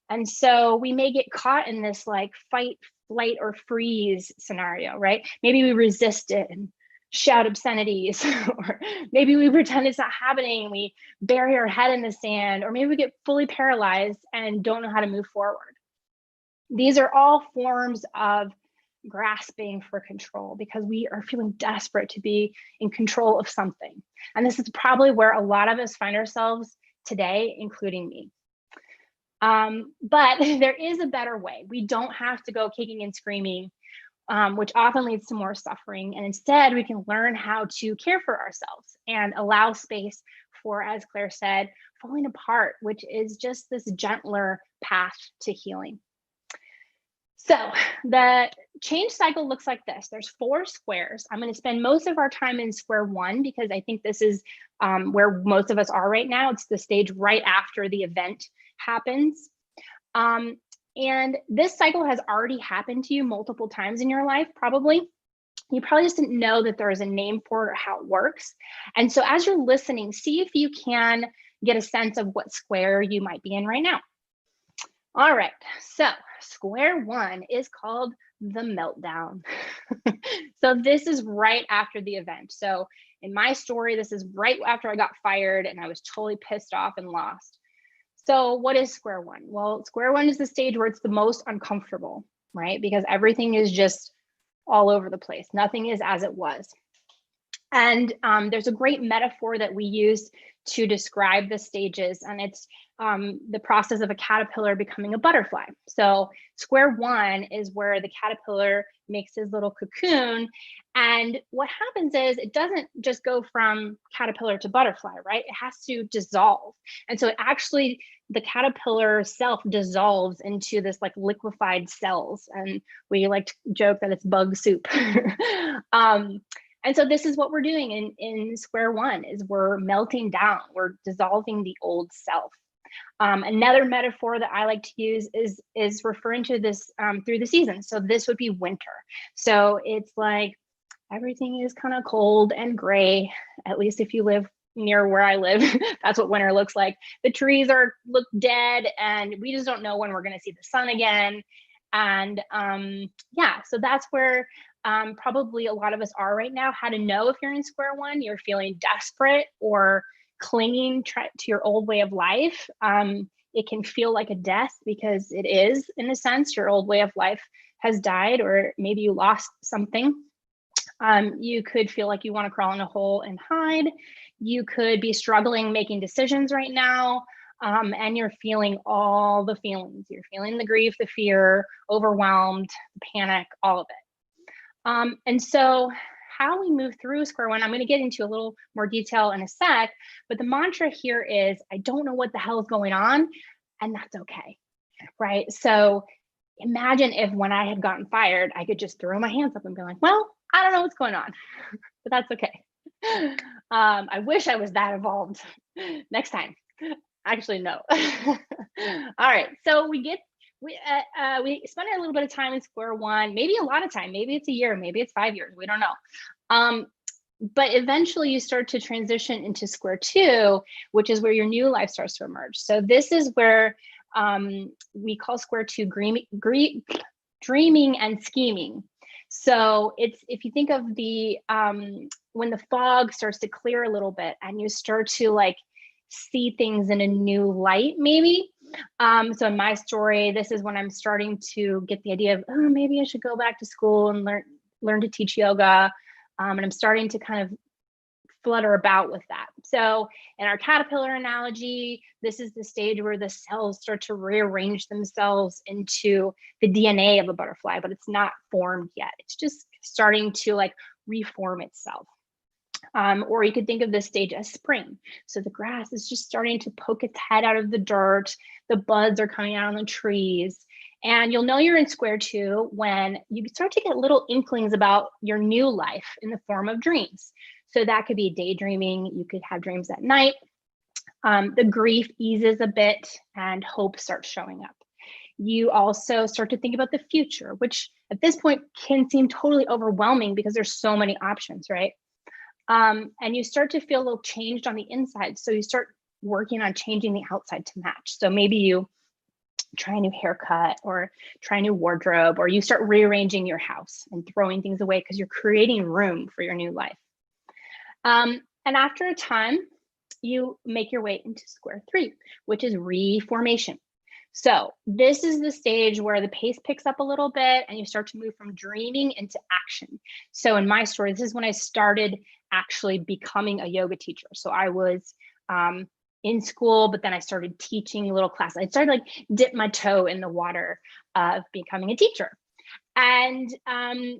[SPEAKER 1] And so we may get caught in this like fight, flight, or freeze scenario, right? Maybe we resist it and shout obscenities, or maybe we pretend it's not happening. We bury our head in the sand, or maybe we get fully paralyzed and don't know how to move forward. These are all forms of grasping for control because we are feeling desperate to be in control of something. And this is probably where a lot of us find ourselves today, including me. But there is a better way. We don't have to go kicking and screaming, which often leads to more suffering. And instead, we can learn how to care for ourselves and allow space for, as Claire said, falling apart, which is just this gentler path to healing. So the change cycle looks like this. There's 4 squares. I'm going to spend most of our time in square 1 because I think this is where most of us are right now. It's the stage right after the event happens. And this cycle has already happened to you multiple times in your life, probably. You probably just didn't know that there is a name for it or how it works. And so as you're listening, see if you can get a sense of what square you might be in right now. All right, so square 1 is called the meltdown. So this is right after the event. So in my story, this is right after I got fired and I was totally pissed off and lost. So what is square one? Well, square one is the stage where it's the most uncomfortable, right? Because everything is just all over the place. Nothing is as it was. And there's a great metaphor that we use to describe the stages, and it's the process of a caterpillar becoming a butterfly. So square one is where the caterpillar makes his little cocoon. And what happens is it doesn't just go from caterpillar to butterfly, right? It has to dissolve. And so it actually, the caterpillar self dissolves into this like liquefied cells. And we like to joke that it's bug soup. And so this is what we're doing in square one, is we're melting down, we're dissolving the old self. Another metaphor that I like to use is referring to this through the seasons. So this would be winter. So it's like everything is kind of cold and gray, at least if you live near where I live. That's what winter looks like. The trees look dead, and we just don't know when we're going to see the sun again. And yeah, so that's where probably a lot of us are right now. How to know if you're in square one, you're feeling desperate or clinging to your old way of life. It can feel like a death, because it is, in a sense. Your old way of life has died, or maybe you lost something. You could feel like you want to crawl in a hole and hide. You could be struggling making decisions right now. And you're feeling all the feelings. You're feeling the grief, the fear, overwhelmed, the panic, all of it. And so how we move through square one, I'm going to get into a little more detail in a sec, but the mantra here is, I don't know what the hell is going on, and that's okay, right? So imagine if when I had gotten fired, I could just throw my hands up and be like, well, I don't know what's going on, but that's okay. I wish I was that evolved. Next time. Actually, no. All right, so we spend a little bit of time in square one, maybe a lot of time, maybe it's a year, maybe it's 5 years, we don't know. But eventually you start to transition into square two, which is where your new life starts to emerge. So this is where we call square two dreaming and scheming. So it's, if you think of the when the fog starts to clear a little bit and you start to like see things in a new light, maybe. So in my story, this is when I'm starting to get the idea of, oh, maybe I should go back to school and learn to teach yoga. And I'm starting to kind of flutter about with that. So in our caterpillar analogy, this is the stage where the cells start to rearrange themselves into the DNA of a butterfly, but it's not formed yet. It's just starting to like reform itself. Or you could think of this stage as spring. So the grass is just starting to poke its head out of the dirt. The buds are coming out on the trees. And you'll know you're in square two when you start to get little inklings about your new life in the form of dreams. So that could be daydreaming. You could have dreams at night. The grief eases a bit and hope starts showing up. You also start to think about the future, which at this point can seem totally overwhelming because there's so many options, right? And you start to feel a little changed on the inside. So you start working on changing the outside to match. So maybe you try a new haircut or try a new wardrobe, or you start rearranging your house and throwing things away because you're creating room for your new life. And after a time, you make your way into square three, which is reformation. So this is the stage where the pace picks up a little bit and you start to move from dreaming into action. So in my story, this is when I started actually becoming a yoga teacher. So I was in school, but then I started teaching little classes. I started like dip my toe in the water of becoming a teacher. And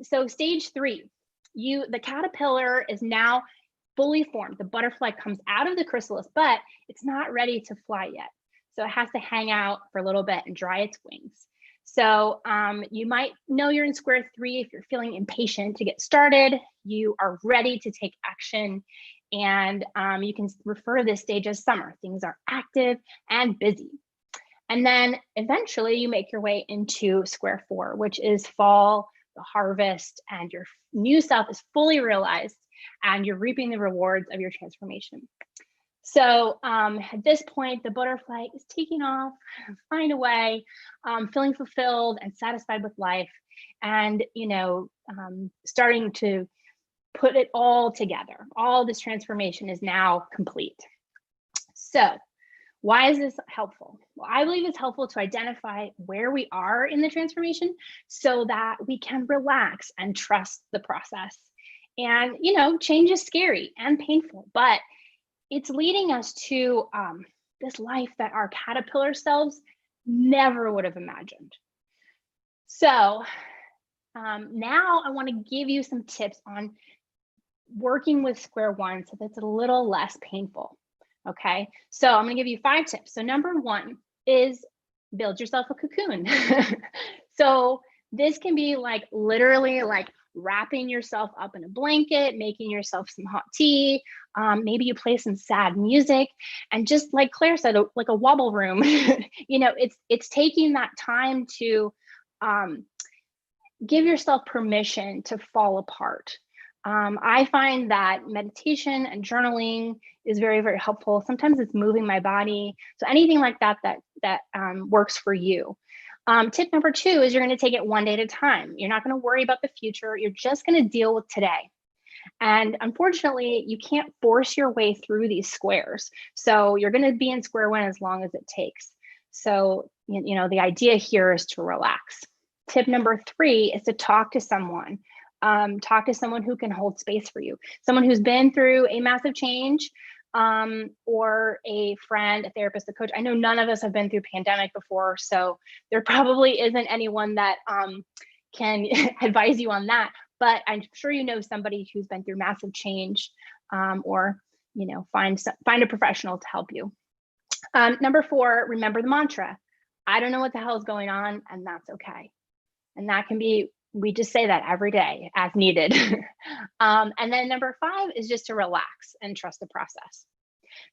[SPEAKER 1] so stage three, the caterpillar is now fully formed. The butterfly comes out of the chrysalis, but it's not ready to fly yet. So it has to hang out for a little bit and dry its wings. So you might know you're in square three if you're feeling impatient to get started. You are ready to take action. And you can refer to this stage as summer. Things are active and busy. And then eventually you make your way into square four, which is fall, the harvest, and your new self is fully realized and you're reaping the rewards of your transformation. So at this point, the butterfly is taking off, flying away, feeling fulfilled and satisfied with life, and starting to put it all together. All this transformation is now complete. So Why is this helpful? Well, I believe it's helpful to identify where we are in the transformation so that we can relax and trust the process. And, change is scary and painful, but it's leading us to this life that our caterpillar selves never would have imagined. So now I want to give you some tips on working with square one so that's a little less painful. Okay, so I'm going to give you 5 tips. So number 1 is build yourself a cocoon. So this can be like literally like wrapping yourself up in a blanket, making yourself some hot tea. Maybe you play some sad music, and just like Claire said, like a wobble room. It's taking that time to give yourself permission to fall apart. I find that meditation and journaling is very, very helpful. Sometimes it's moving my body. So anything like that works for you. Tip number 2 is you're going to take it one day at a time. You're not going to worry about the future. You're just going to deal with today. And unfortunately, you can't force your way through these squares. So you're going to be in square one as long as it takes. So, the idea here is to relax. Tip number 3 is to talk to someone. Talk to someone who can hold space for you, someone who's been through a massive change, or a friend, a therapist, a coach. I know none of us have been through pandemic before, so there probably isn't anyone that can advise you on that, but I'm sure you know somebody who's been through massive change, or find a professional to help you. Number 4, remember the mantra. I don't know what the hell is going on, and that's okay. And that can be, we just say that every day as needed. And then number 5 is just to relax and trust the process.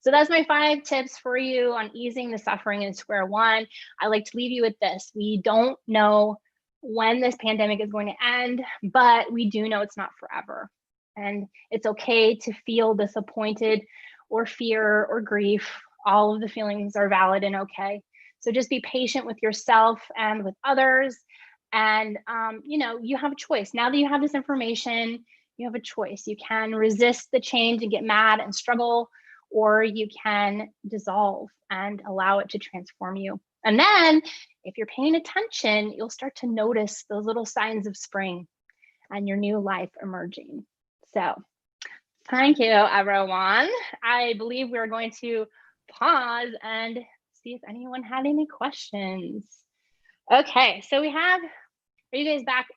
[SPEAKER 1] So that's my 5 tips for you on easing the suffering in square one. I like to leave you with this. We don't know when this pandemic is going to end, but we do know it's not forever. And it's okay to feel disappointed or fear or grief. All of the feelings are valid and okay. So just be patient with yourself and with others. And, you have a choice. Now that you have this information, you have a choice. You can resist the change and get mad and struggle, or you can dissolve and allow it to transform you. And then if you're paying attention, you'll start to notice those little signs of spring and your new life emerging. So thank you, everyone. I believe we're going to pause and see if anyone had any questions. Okay, so we have, are you guys back?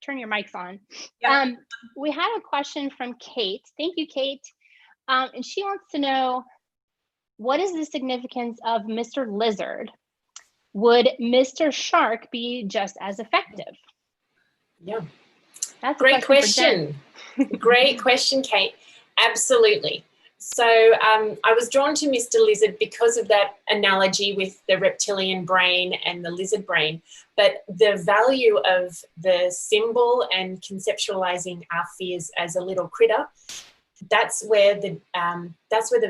[SPEAKER 1] Turn your mics on.
[SPEAKER 2] Yeah.
[SPEAKER 1] We had a question from Kate. Thank you, Kate. And she wants to know, what is the significance of Mr. Lizard? Would Mr. Shark be just as effective?
[SPEAKER 3] Yeah.
[SPEAKER 1] That's
[SPEAKER 3] great question. Great question, Kate. Absolutely. So I was drawn to Mr. Lizard because of that analogy with the reptilian brain and the lizard brain, but the value of the symbol and conceptualizing our fears as a little critter, that's where the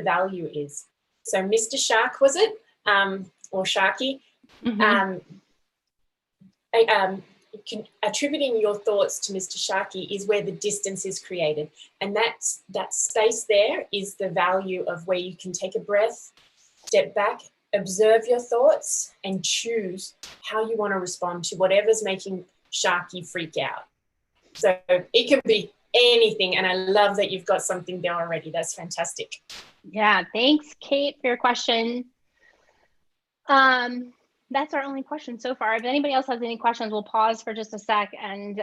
[SPEAKER 3] value is. So Mr. Shark, was it? Or Sharky?
[SPEAKER 1] Mm-hmm.
[SPEAKER 3] Attributing your thoughts to Mr. Sharky is where the distance is created. And that space there is the value of where you can take a breath, step back, observe your thoughts, and choose how you want to respond to whatever's making Sharky freak out. So it can be anything. And I love that you've got something there already. That's fantastic.
[SPEAKER 1] Yeah, thanks, Kate, for your question. That's our only question so far. If anybody else has any questions, we'll pause for just a sec and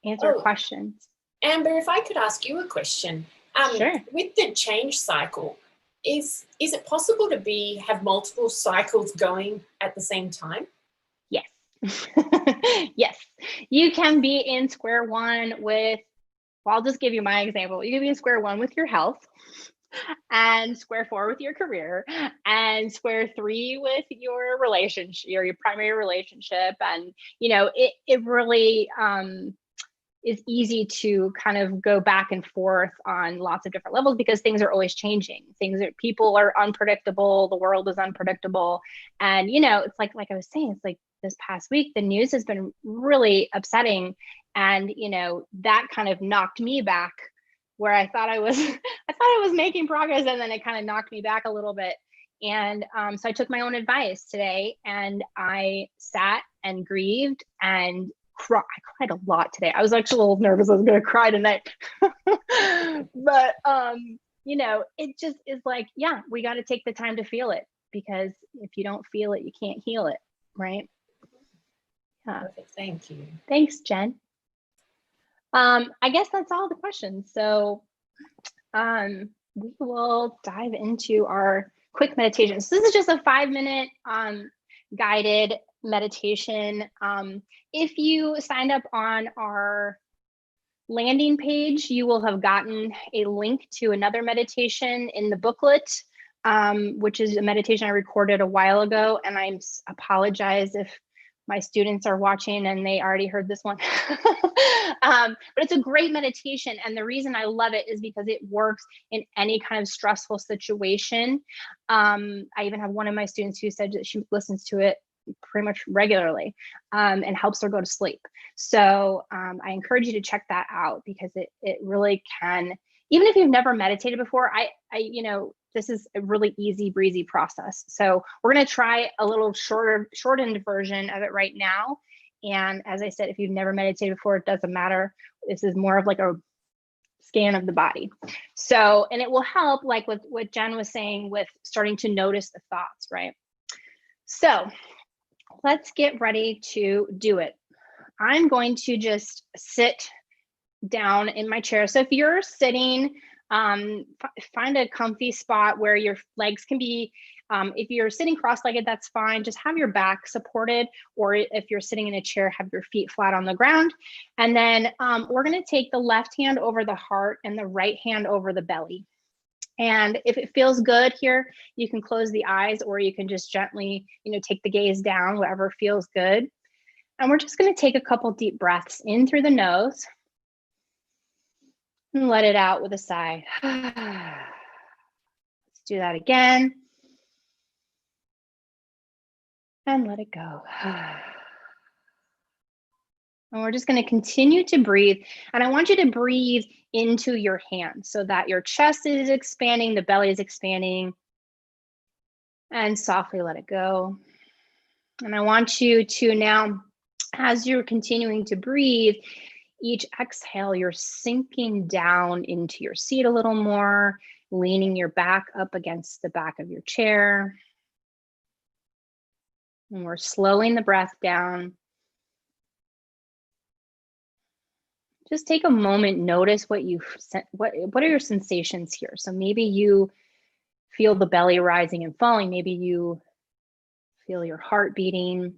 [SPEAKER 1] answer questions.
[SPEAKER 3] Amber, if I could ask you a question.
[SPEAKER 1] Sure. With
[SPEAKER 3] the change cycle, is it possible to have multiple cycles going at the same time?
[SPEAKER 1] Yes. Yes. You can be in square one with, well, I'll just give you my example. You can be in square one with your health, and square 4 with your career, and square 3 with your relationship, your primary relationship. And, it really is easy to kind of go back and forth on lots of different levels because things are always changing. People are unpredictable. The world is unpredictable. And, it's like I was saying, it's like this past week, the news has been really upsetting. And, that kind of knocked me back where I thought I was, I thought I was making progress, and then it kind of knocked me back a little bit. And so I took my own advice today, and I sat and grieved and I cried a lot today. I was actually a little nervous I was going to cry tonight. But, you know, it just is like, yeah, we got to take the time to feel it, because if you don't feel it, you can't heal it, right? Yeah.
[SPEAKER 3] Perfect. Thank you.
[SPEAKER 1] Thanks, Jen. I guess that's all the questions. So we will dive into our quick meditation. So this is just a 5-minute guided meditation. If you signed up on our landing page, you will have gotten a link to another meditation in the booklet, which is a meditation I recorded a while ago. And I apologize if my students are watching and they already heard this one. But it's a great meditation. And the reason I love it is because it works in any kind of stressful situation. I even have one of my students who said that she listens to it pretty much regularly, and helps her go to sleep. So I encourage you to check that out, because it really can, even if you've never meditated before, you know, this is a really easy breezy process. So we're going to try a little shortened version of it right now. And as I said, if you've never meditated before, it doesn't matter. This is more of like a scan of the body. So, and it will help, like with what Jen was saying, with starting to notice the thoughts, right? So let's get ready to do it. I'm going to just sit down in my chair. So if you're sitting, find a comfy spot where your legs can be, if you're sitting cross-legged, that's fine. Just have your back supported, or if you're sitting in a chair, have your feet flat on the ground. And then we're going to take the left hand over the heart and the right hand over the belly. And if it feels good here, you can close the eyes, or you can just gently, you know, take the gaze down, whatever feels good. And we're just going to take a couple deep breaths in through the nose and let it out with a sigh. Let's do that again. And let it go. And we're just going to continue to breathe. And I want you to breathe into your hands so that your chest is expanding, the belly is expanding. And softly let it go. And I want you to now, as you're continuing to breathe, each exhale, you're sinking down into your seat a little more, leaning your back up against the back of your chair. And we're slowing the breath down. Just take a moment, notice what are your sensations here. So maybe you feel the belly rising and falling. Maybe you feel your heart beating.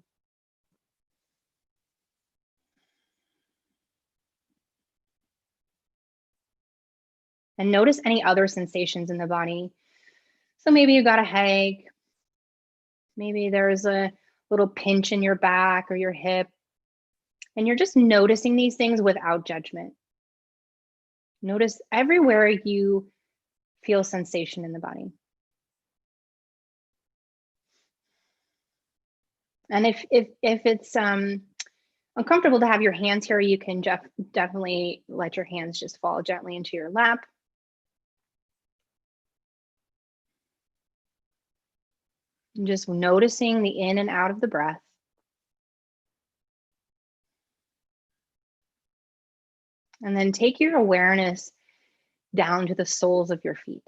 [SPEAKER 1] And notice any other sensations in the body. So maybe you got a headache. Maybe there's a little pinch in your back or your hip. And you're just noticing these things without judgment. Notice everywhere you feel sensation in the body. And if it's uncomfortable to have your hands here, you can definitely let your hands just fall gently into your lap. And just noticing the in and out of the breath. And then take your awareness down to the soles of your feet.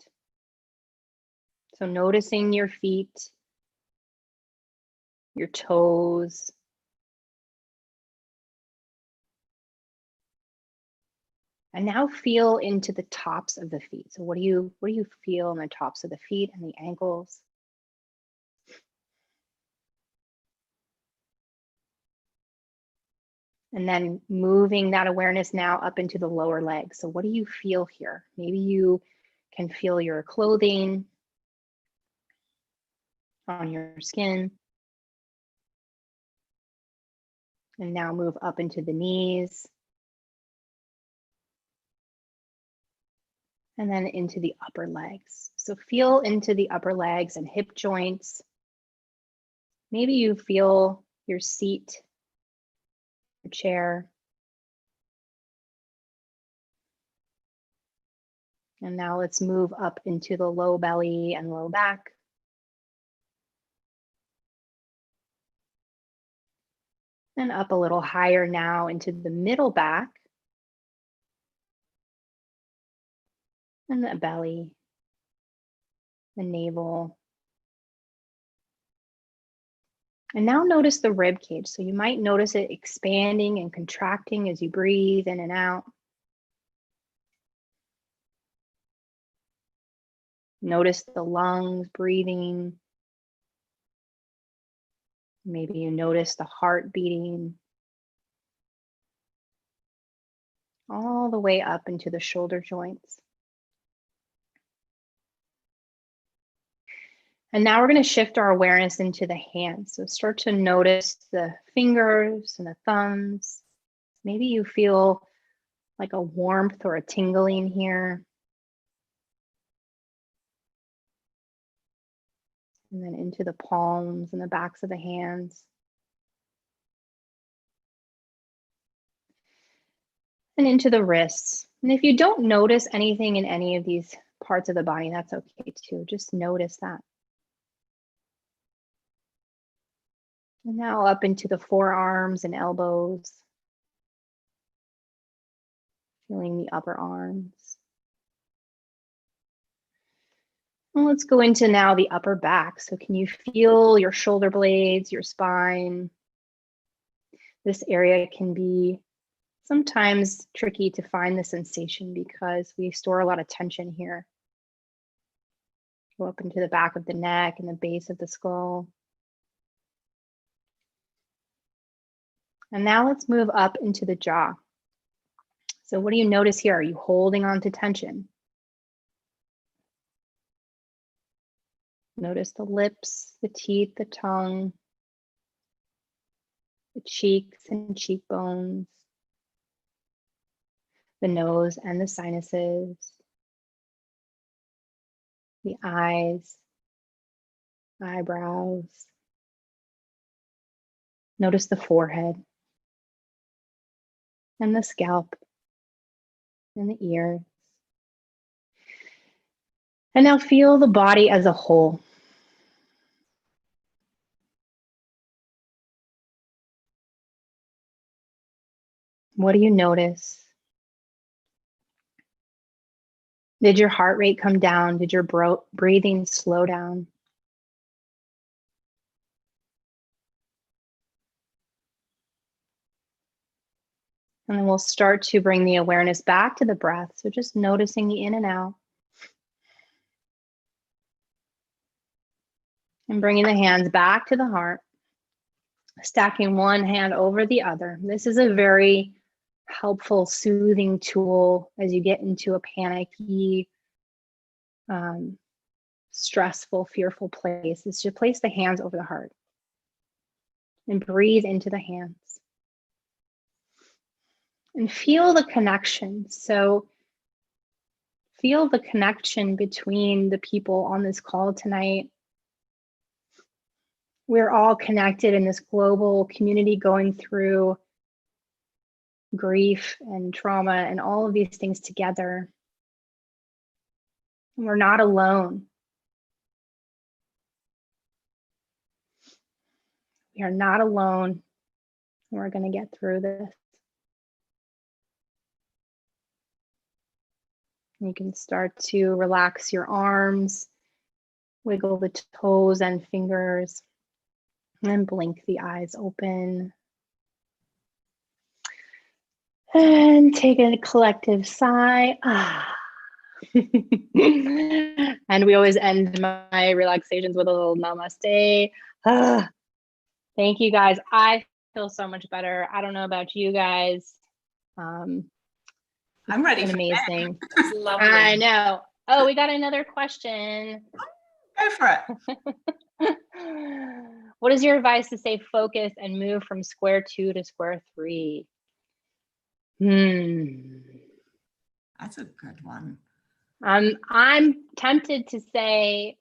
[SPEAKER 1] So noticing your feet, your toes, and now feel into the tops of the feet. So what do you feel in the tops of the feet and the ankles? And then moving that awareness now up into the lower legs. So what do you feel here? Maybe you can feel your clothing on your skin. And now move up into the knees. And then into the upper legs. So feel into the upper legs and hip joints. Maybe you feel your seat, your chair. And now let's move up into the low belly and low back. And up a little higher now into the middle back. And the belly, the navel. And now notice the rib cage. So you might notice it expanding and contracting as you breathe in and out. Notice the lungs breathing. Maybe you notice the heart beating. All the way up into the shoulder joints. And now we're going to shift our awareness into the hands. So start to notice the fingers and the thumbs. Maybe you feel like a warmth or a tingling here. And then into the palms and the backs of the hands. And into the wrists. And if you don't notice anything in any of these parts of the body, that's okay too. Just notice that. And now up into the forearms and elbows. Feeling the upper arms. And let's go into now the upper back. So can you feel your shoulder blades, your spine? This area can be sometimes tricky to find the sensation because we store a lot of tension here. Go up into the back of the neck and the base of the skull. And now let's move up into the jaw. So what do you notice here? Are you holding on to tension? Notice the lips, the teeth, the tongue, the cheeks and cheekbones, the nose and the sinuses, the eyes, eyebrows. Notice the forehead and the scalp and the ears. And now feel the body as a whole. What do you notice? Did your heart rate come down? Did your breathing slow down? And then we'll start to bring the awareness back to the breath. So just noticing the in and out. And bringing the hands back to the heart. Stacking one hand over the other. This is a very helpful, soothing tool as you get into a panicky, stressful, fearful place. Is to place the hands over the heart and breathe into the hands. And feel the connection. So feel the connection between the people on this call tonight. We're all connected in this global community going through grief and trauma and all of these things together. And we're not alone. We are not alone. We're going to get through this. You can start to relax your arms, wiggle the toes and fingers, and blink the eyes open. And take a collective sigh. And we always end my relaxations with a little namaste. Thank you guys. I feel so much better. I don't know about you guys.
[SPEAKER 2] I'm ready for
[SPEAKER 1] amazing.
[SPEAKER 3] It's lovely.
[SPEAKER 1] I know. Oh, we got another question.
[SPEAKER 2] Go for it.
[SPEAKER 1] What is your advice to stay focused and move from square 2 to square 3?
[SPEAKER 2] That's a good one.
[SPEAKER 1] I'm tempted to say,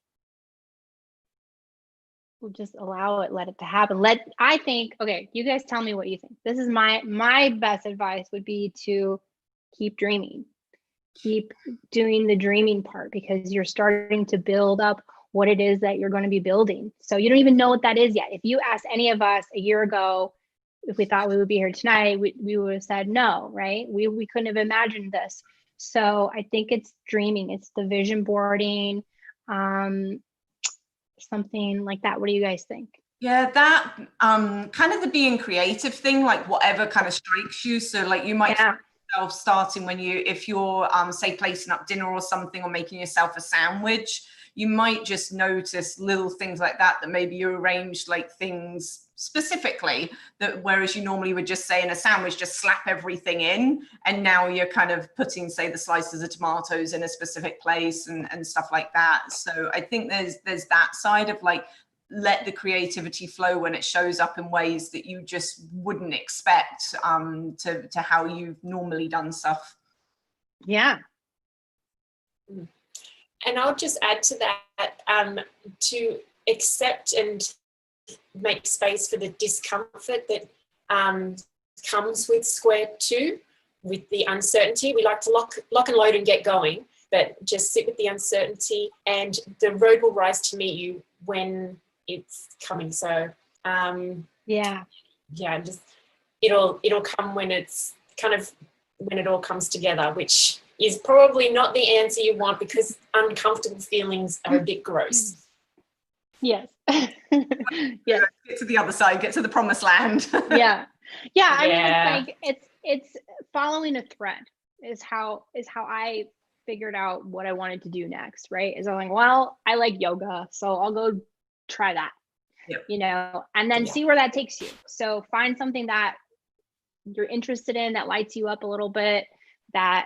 [SPEAKER 1] we'll just allow it, let it to happen. I think, okay, you guys tell me what you think. This is my best advice would be to keep dreaming. keep doing the dreaming part, because you're starting to build up what it is that you're going to be building. So you don't even know what that is yet. If you asked any of us a year ago if we thought we would be here tonight, we would have said no, right? We couldn't have imagined this. So I think it's dreaming, it's the vision boarding, something like that. What do you guys think?
[SPEAKER 2] Yeah, that kind of the being creative thing, like whatever kind of strikes you. So like you might find yourself starting when if you're say placing up dinner or something, or making yourself a sandwich, you might just notice little things like that maybe you arranged like things specifically, that whereas you normally would just say in a sandwich, just slap everything in, and now you're kind of putting, say, the slices of tomatoes in a specific place and stuff like that. So I think there's that side of like, let the creativity flow when it shows up in ways that you just wouldn't expect to how you've normally done stuff.
[SPEAKER 1] Yeah.
[SPEAKER 3] And I'll just add to that, to accept and make space for the discomfort that comes with square two, with the uncertainty. We like to lock and load and get going, but just sit with the uncertainty, and the road will rise to meet you when it's coming. So just it'll come when it's kind of, when it all comes together, which is probably not the answer you want, because uncomfortable feelings are a bit gross.
[SPEAKER 1] Yes.
[SPEAKER 2] Yeah. Get to the other side, get to the promised land.
[SPEAKER 1] Yeah. I mean, it's following a thread is how I figured out what I wanted to do next, right? Is I'm like, well, I like yoga, so I'll go try that. Yep. And then see where that takes you. So find something that you're interested in, that lights you up a little bit, that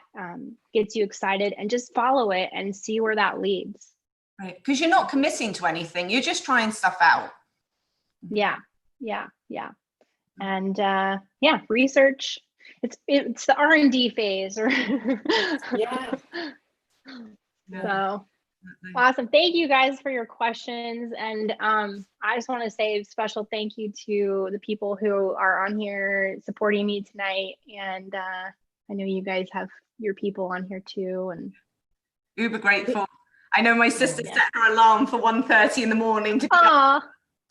[SPEAKER 1] gets you excited, and just follow it and see where that leads.
[SPEAKER 2] Right, because you're not committing to anything, you're just trying stuff out.
[SPEAKER 1] Yeah. And research. It's the R&D phase. So awesome. Thank you guys for your questions. And I just want to say a special thank you to the people who are on here supporting me tonight. And I know you guys have your people on here too. And
[SPEAKER 2] uber grateful. I know my sister set her alarm for 1:30 in the morning to go.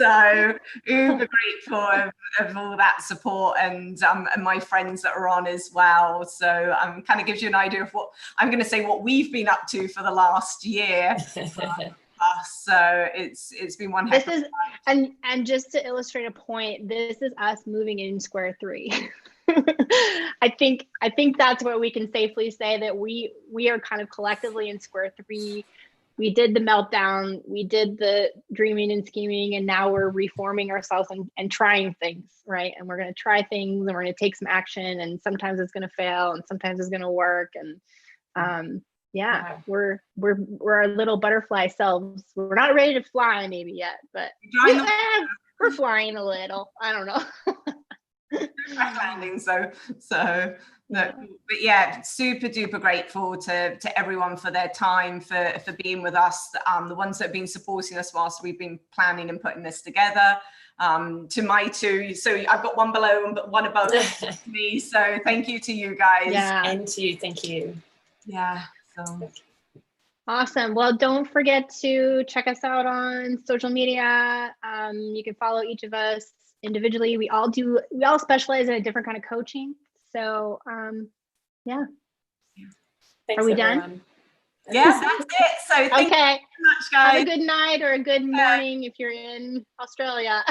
[SPEAKER 2] So uber grateful of all that support, and my friends that are on as well. So kind of gives you an idea of what I'm going to say, what we've been up to for the last year. So it's been one heck of a time.
[SPEAKER 1] And just to illustrate a point, this is us moving in square three. I think that's what we can safely say, that we are kind of collectively in square three. We did the meltdown, we did the dreaming and scheming, and now we're reforming ourselves and trying things, right? And we're going to try things, and we're going to take some action, and sometimes it's going to fail, and sometimes it's going to work. And we're our little butterfly selves. We're not ready to fly maybe yet, but we're flying a little. I don't know.
[SPEAKER 2] Landing, but yeah, super duper grateful to everyone for their time, for being with us, the ones that have been supporting us whilst we've been planning and putting this together, to my two, so I've got one below and one above me, so thank you to you guys.
[SPEAKER 3] And to you, thank you.
[SPEAKER 2] So
[SPEAKER 1] awesome. Well, don't forget to check us out on social media. You can follow each of us individually. We all specialize in a different kind of coaching. So
[SPEAKER 3] Thanks,
[SPEAKER 1] are we
[SPEAKER 3] everyone.
[SPEAKER 1] done?
[SPEAKER 2] Yeah, that's it. So thank you so much, guys.
[SPEAKER 1] Have a good night or a good morning if you're in Australia.